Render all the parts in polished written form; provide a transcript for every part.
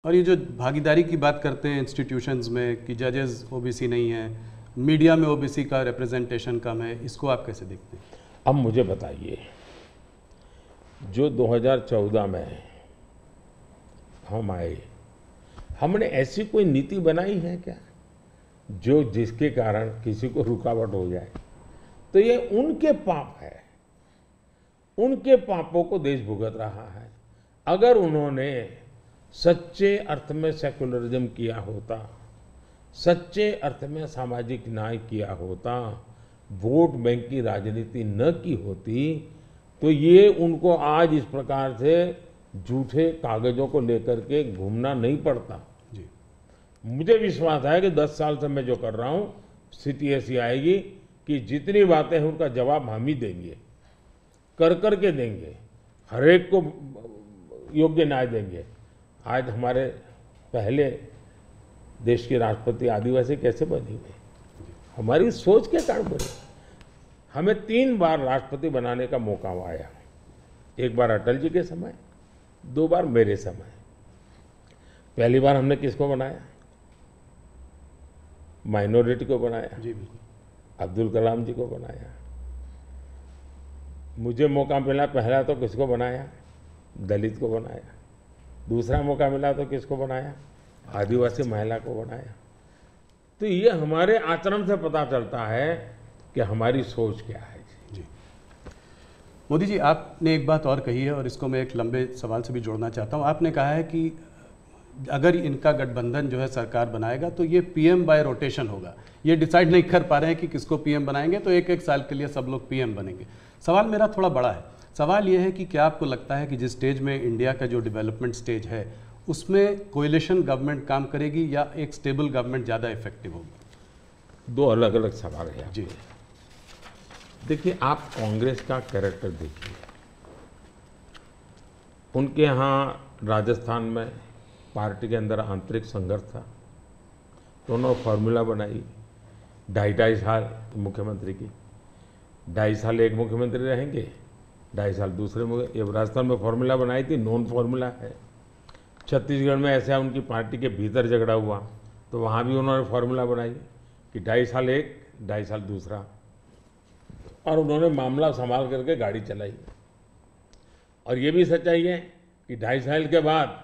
और ये जो भागीदारी की बात करते हैं इंस्टीट्यूशंस में कि जजेस ओबीसी नहीं है, मीडिया में ओबीसी का रिप्रेजेंटेशन कम है, इसको आप कैसे देखते हैं? अब मुझे बताइए, जो 2014 में हम आए, हमने ऐसी कोई नीति बनाई है क्या जो जिसके कारण किसी को रुकावट हो जाए? तो ये उनके पाप है, उनके पापों को देश भुगत रहा है। अगर उन्होंने सच्चे अर्थ में सेकुलरिज्म किया होता, सच्चे अर्थ में सामाजिक न्याय किया होता, वोट बैंक की राजनीति न की होती, तो ये उनको आज इस प्रकार से झूठे कागजों को लेकर के घूमना नहीं पड़ता। जी। मुझे विश्वास है कि 10 साल से मैं जो कर रहा हूँ, स्थिति ऐसी आएगी कि जितनी बातें हैं उनका जवाब हम ही देंगे, कर के देंगे, हर एक को योग्य न्याय देंगे। आज हमारे पहले देश के राष्ट्रपति आदिवासी कैसे बनी हुई? हमारी सोच के कारण बनी। हमें 3 बार राष्ट्रपति बनाने का मौका आया, एक बार अटल जी के समय, 2 बार मेरे समय। पहली बार हमने किसको बनाया? माइनॉरिटी को बनाया, जी बिल्कुल। अब्दुल कलाम जी को बनाया। मुझे मौका मिला पहला तो किसको बनाया? दलित को बनाया। दूसरा मौका मिला तो किसको बनाया? आदिवासी महिला को बनाया। तो ये हमारे आचरण से पता चलता है कि हमारी सोच क्या है। जी। मोदी जी, आपने एक बात और कही है और इसको मैं एक लंबे सवाल से भी जोड़ना चाहता हूँ। आपने कहा है कि अगर इनका गठबंधन जो है सरकार बनाएगा तो ये पीएम बाय रोटेशन होगा। ये डिसाइड नहीं कर पा रहे हैं कि किसको पीएम बनाएंगे, तो एक साल के लिए सब लोग पीएम बनेंगे। सवाल मेरा थोड़ा बड़ा है। सवाल ये है कि क्या आपको लगता है कि जिस स्टेज में इंडिया का जो डेवलपमेंट स्टेज है उसमें कोएलिशन गवर्नमेंट काम करेगी या एक स्टेबल गवर्नमेंट ज़्यादा इफेक्टिव होगी? 2 अलग अलग सवाल है। जी। देखिए, आप कांग्रेस का कैरेक्टर देखिए। उनके यहाँ राजस्थान में पार्टी के अंदर आंतरिक संघर्ष था, तो उन्होंने फॉर्मूला बनाई 2.5 साल मुख्यमंत्री की। 2.5 साल एक मुख्यमंत्री रहेंगे, 2.5 साल दूसरे ये राजस्थान में फॉर्मूला बनाई थी, नॉन फॉर्मूला है। छत्तीसगढ़ में ऐसा उनकी पार्टी के भीतर झगड़ा हुआ तो वहाँ भी उन्होंने फॉर्मूला बनाई कि 2.5 साल एक, 2.5 साल दूसरा, और उन्होंने मामला संभाल करके गाड़ी चलाई। और ये भी सच्चाई है कि 2.5 साल के बाद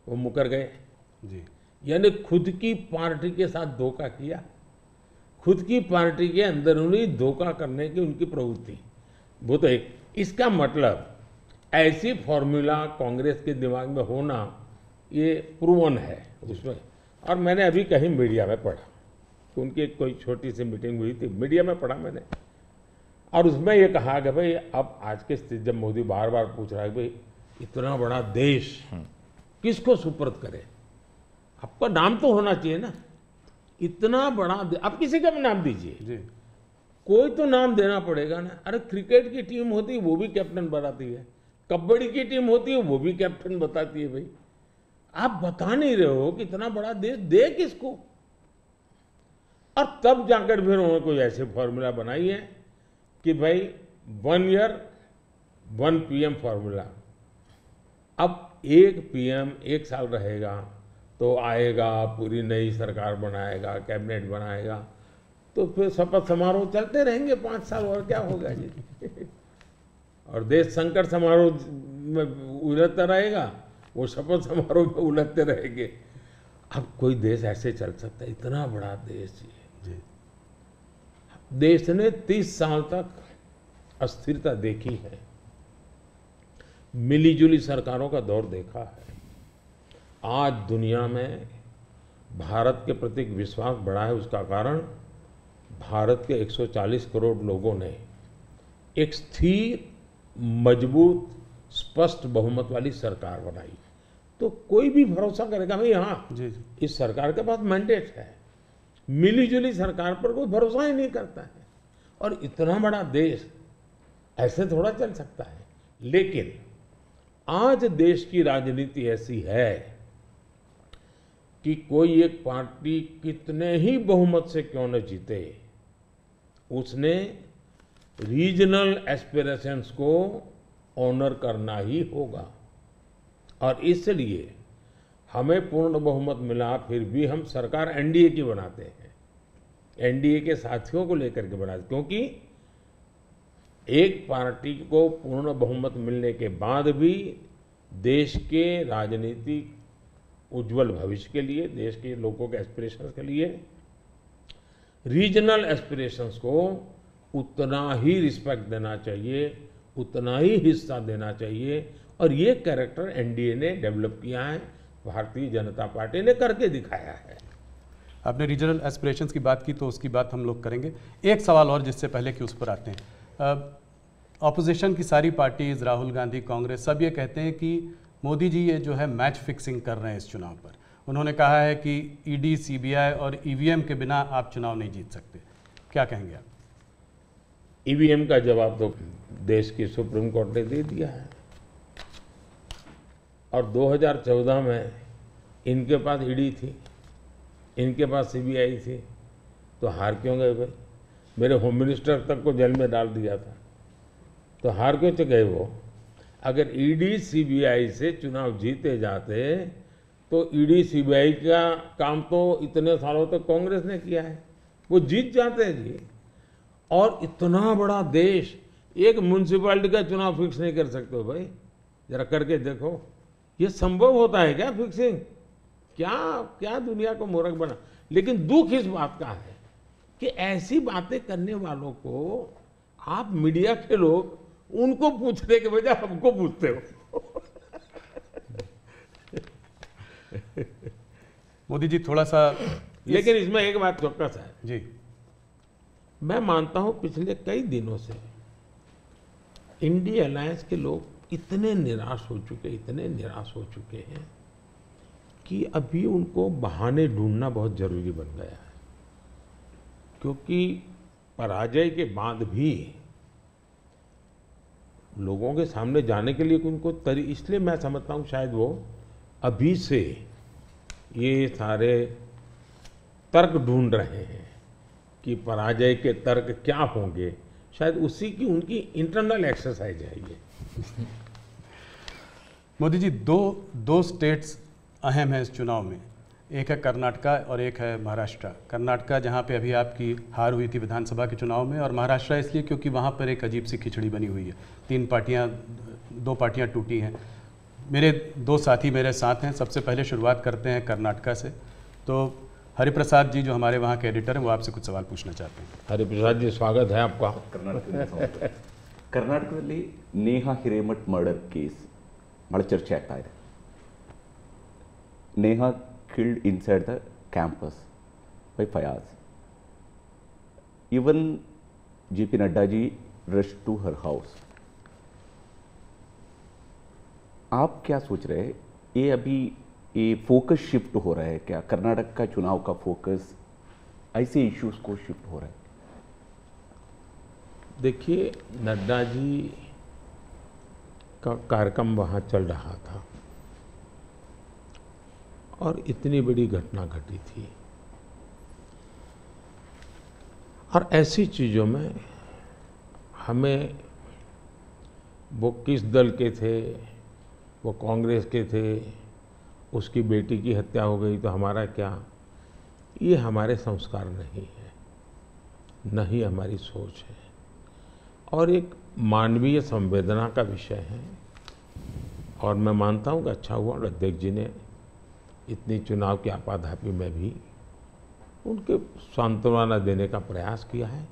वो मुकर गए। जी। यानी खुद की पार्टी के साथ धोखा किया, खुद की पार्टी के अंदरूनी धोखा करने की उनकी प्रवृत्ति, वो तो एक। इसका मतलब ऐसी फॉर्मूला कांग्रेस के दिमाग में होना ये प्रूवन है उसमें। और मैंने अभी कहीं मीडिया में पढ़ा कि उनकी कोई छोटी सी मीटिंग हुई थी, मीडिया में पढ़ा मैंने, और उसमें ये कहा कि भाई अब आज के स्थिति जब मोदी बार बार पूछ रहा है भाई इतना बड़ा देश किसको सुपुर्द करे, आपका नाम तो होना चाहिए ना, इतना बड़ा आप किसी का भी नाम दीजिए, जी। कोई तो नाम देना पड़ेगा ना। अरे क्रिकेट की टीम होती है वो भी कैप्टन बताती है, कबड्डी की टीम होती है वो भी कैप्टन बताती है। भाई आप बता नहीं रहे हो कि इतना बड़ा देश दे किसको? और तब जाकर फिर उन्होंने कोई ऐसे फॉर्मूला बनाई है कि भाई 1 ईयर 1 पीएम फॉर्मूला। अब एक पीएम 1 साल रहेगा तो आएगा, पूरी नई सरकार बनाएगा, कैबिनेट बनाएगा, तो फिर शपथ समारोह चलते रहेंगे 5 साल, और क्या होगा जी? और देश संकट समारोह में उलझता रहेगा, वो शपथ समारोह में उलझते रहेंगे। अब कोई देश ऐसे चल सकता है? इतना बड़ा देश जी। देश ने 30 साल तक अस्थिरता देखी है, मिलीजुली सरकारों का दौर देखा है। आज दुनिया में भारत के प्रति विश्वास बढ़ा है। उसका कारण भारत के 140 करोड़ लोगों ने एक स्थिर, मजबूत, स्पष्ट बहुमत वाली सरकार बनाई। तो कोई भी भरोसा करेगा भाई हाँ जी। इस सरकार के पास मैंडेट है। मिलीजुली सरकार पर कोई भरोसा ही नहीं करता है। और इतना बड़ा देश ऐसे थोड़ा चल सकता है। लेकिन आज देश की राजनीति ऐसी है कि कोई एक पार्टी कितने ही बहुमत से क्यों न जीते, उसने रीजनल एस्पिरेशंस को ऑनर करना ही होगा। और इसलिए हमें पूर्ण बहुमत मिला, फिर भी हम सरकार एनडीए की बनाते हैं, एनडीए के साथियों को लेकर के बनाते, क्योंकि एक पार्टी को पूर्ण बहुमत मिलने के बाद भी देश के राजनीतिक उज्जवल भविष्य के लिए, देश के लोगों के एस्पिरेशंस के लिए, रीजनल एस्पिरेशंस को उतना ही रिस्पेक्ट देना चाहिए, उतना ही हिस्सा देना चाहिए। और ये कैरेक्टर एनडीए ने डेवलप किया है, भारतीय जनता पार्टी ने करके दिखाया है। आपने रीजनल एस्पिरेशंस की बात की तो उसकी बात हम लोग करेंगे। एक सवाल और जिससे पहले कि उस पर आते हैं, ऑपोजिशन की सारी पार्टीज, राहुल गांधी, कांग्रेस, सब ये कहते हैं कि मोदी जी ये जो है मैच फिक्सिंग कर रहे हैं इस चुनाव पर। उन्होंने कहा है कि ईडी, सीबीआई और ईवीएम के बिना आप चुनाव नहीं जीत सकते। क्या कहेंगे आप? ईवीएम का जवाब तो देश की सुप्रीम कोर्ट ने दे दिया है, और 2014 में इनके पास ईडी थी, इनके पास सीबीआई थी, तो हार क्यों गए भाई? मेरे होम मिनिस्टर तक को जेल में डाल दिया था, तो हार क्यों गए वो? अगर ईडी सीबीआई से चुनाव जीते जाते तो ईडी सीबीआई का काम तो इतने सालों तक कांग्रेस ने किया है, वो जीत जाते हैं जी। और इतना बड़ा देश, एक म्यूनसिपैलिटी का चुनाव फिक्स नहीं कर सकते हो भाई, जरा करके देखो। ये संभव होता है क्या फिक्सिंग? क्या क्या दुनिया को मूर्ख बना। लेकिन दुख इस बात का है कि ऐसी बातें करने वालों को आप मीडिया के लोग उनको पूछने के बजाय हमको पूछते हो। मोदी जी थोड़ा सा लेकिन इसमें एक बात चौकस है जी, मैं मानता हूं पिछले कई दिनों से इंडिया अलायंस के लोग इतने निराश हो चुके, इतने निराश हो चुके हैं कि अभी उनको बहाने ढूंढना बहुत जरूरी बन गया है, क्योंकि पराजय के बाद भी लोगों के सामने जाने के लिए उनको इसलिए मैं समझता हूँ शायद वो अभी से ये सारे तर्क ढूंढ रहे हैं कि पराजय के तर्क क्या होंगे, शायद उसी की उनकी इंटरनल एक्सरसाइज है ये। मोदी जी दो स्टेट्स अहम हैं इस चुनाव में, एक है कर्नाटका और एक है महाराष्ट्र। कर्नाटका जहां पे अभी आपकी हार हुई थी विधानसभा के चुनाव में, और महाराष्ट्र इसलिए क्योंकि वहां पर एक अजीब सी खिचड़ी बनी हुई है, दो पार्टियां टूटी हैं। मेरे दो साथी मेरे साथ हैं, सबसे पहले शुरुआत करते हैं कर्नाटका से। तो हरिप्रसाद जी जो हमारे वहाँ के एडिटर हैं वो आपसे कुछ सवाल पूछना चाहते हैं। हरिप्रसाद जी स्वागत है आपका। ಕರ್ನಾಟಕದಲ್ಲಿ ನೇಹಾ ಹಿರೇಮಠ್ ಮರ್ಡರ್ ಕೇಸ್ ಬಹಳ ಚರ್ಚೆ ಆಗ್ತಾ ಇದೆ. Neha killed inside the campus by Fayaz. Even JP Nadda ji rushed to her house. आप क्या सोच रहे हैं, ये अभी ये फोकस शिफ्ट हो रहा है क्या? कर्नाटक का चुनाव का फोकस ऐसे इश्यूज को शिफ्ट हो रहा है? देखिए, नड्डा जी का कार्यक्रम वहाँ चल रहा था और इतनी बड़ी घटना घटी थी, और ऐसी चीज़ों में हमें वो किस दल के थे, वो कांग्रेस के थे, उसकी बेटी की हत्या हो गई तो हमारा क्या, ये हमारे संस्कार नहीं है, न ही हमारी सोच है, और एक मानवीय संवेदना का विषय है। और मैं मानता हूँ कि अच्छा हुआ अध्यक्ष जी ने इतनी चुनाव की आपाधापी में भी उनके सांत्वना देने का प्रयास किया है।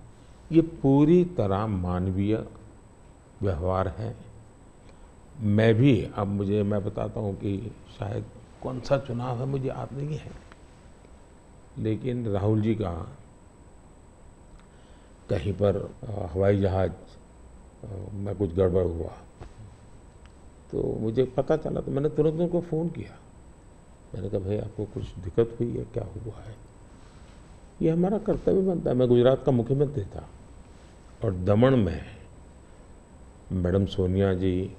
ये पूरी तरह मानवीय व्यवहार है। मैं भी अब मैं बताता हूँ कि शायद कौन सा चुनाव है मुझे याद नहीं है, लेकिन राहुल जी का कहीं पर हवाई जहाज में कुछ गड़बड़ हुआ तो मुझे पता चला, तो मैंने तुरंत उनको फ़ोन किया। मैंने कहा भाई आपको कुछ दिक्कत हुई है, क्या हुआ है? ये हमारा कर्तव्य बनता है। मैं गुजरात का मुख्यमंत्री था और दमन में मैडम सोनिया जी,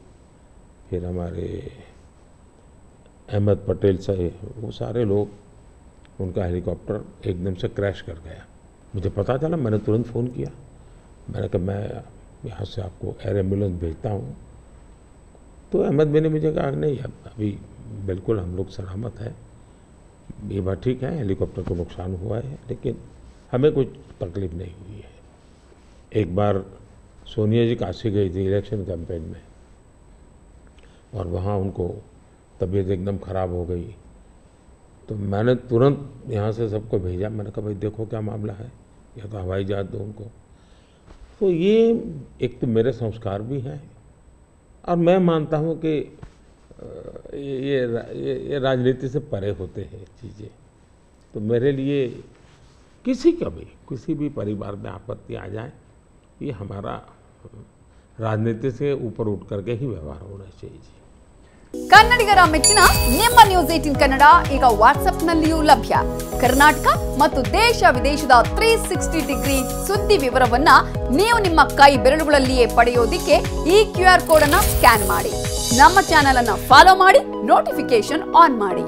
फिर हमारे अहमद पटेल साहब, वो सारे लोग, उनका हेलीकॉप्टर एकदम से क्रैश कर गया। मुझे पता चला, मैंने तुरंत फ़ोन किया। मैंने कहा मैं यहाँ से आपको एयर एम्बुलेंस भेजता हूँ। तो अहमद भाई ने मुझे कहा नहीं, अभी बिल्कुल हम लोग सलामत है। ये बात ठीक है, हेलीकॉप्टर को नुकसान हुआ है, लेकिन हमें कुछ तकलीफ नहीं हुई है। एक बार सोनिया जी काशी गई थी इलेक्शन कैंपेन में, और वहाँ उनको तबीयत एकदम ख़राब हो गई, तो मैंने तुरंत यहाँ से सबको भेजा। मैंने कहा भाई देखो क्या मामला है, या तो हवाई जहाज दो उनको। तो ये एक तो मेरे संस्कार भी हैं, और मैं मानता हूँ कि ये राजनीति से परे होते हैं चीज़ें। तो मेरे लिए किसी भी परिवार में आपत्ति आ जाए, ये हमारा राजनीति से ऊपर उठ करके ही व्यवहार होना चाहिए। ಕನ್ನಡಿಗರ ಮೆಚ್ಚಿನ ನಿಮ್ಮ ನ್ಯೂಸ್ 18 ಕನ್ನಡ ಈಗ ವಾಟ್ಸ್ಆಪ್ನಲ್ಲಿಯೂ ಲಭ್ಯ. ಕರ್ನಾಟಕ ಮತ್ತು ದೇಶ ವಿದೇಶದ 360 ಡಿಗ್ರಿ ಸುದ್ದಿ ವಿವರವನ್ನ ನೀವು ನಿಮ್ಮ ಕೈ ಬೆರಳುಗಳಲ್ಲಿಯೇ ಪಡೆಯೋದಿಕ್ಕೆ ಈ QR ಕೋಡ್ ಅನ್ನು ಸ್ಕ್ಯಾನ್ ಮಾಡಿ. ನಮ್ಮ ಚಾನೆಲ್ ಅನ್ನು ಫಾಲೋ ಮಾಡಿ, ನೋಟಿಫಿಕೇಶನ್ ಆನ್ ಮಾಡಿ.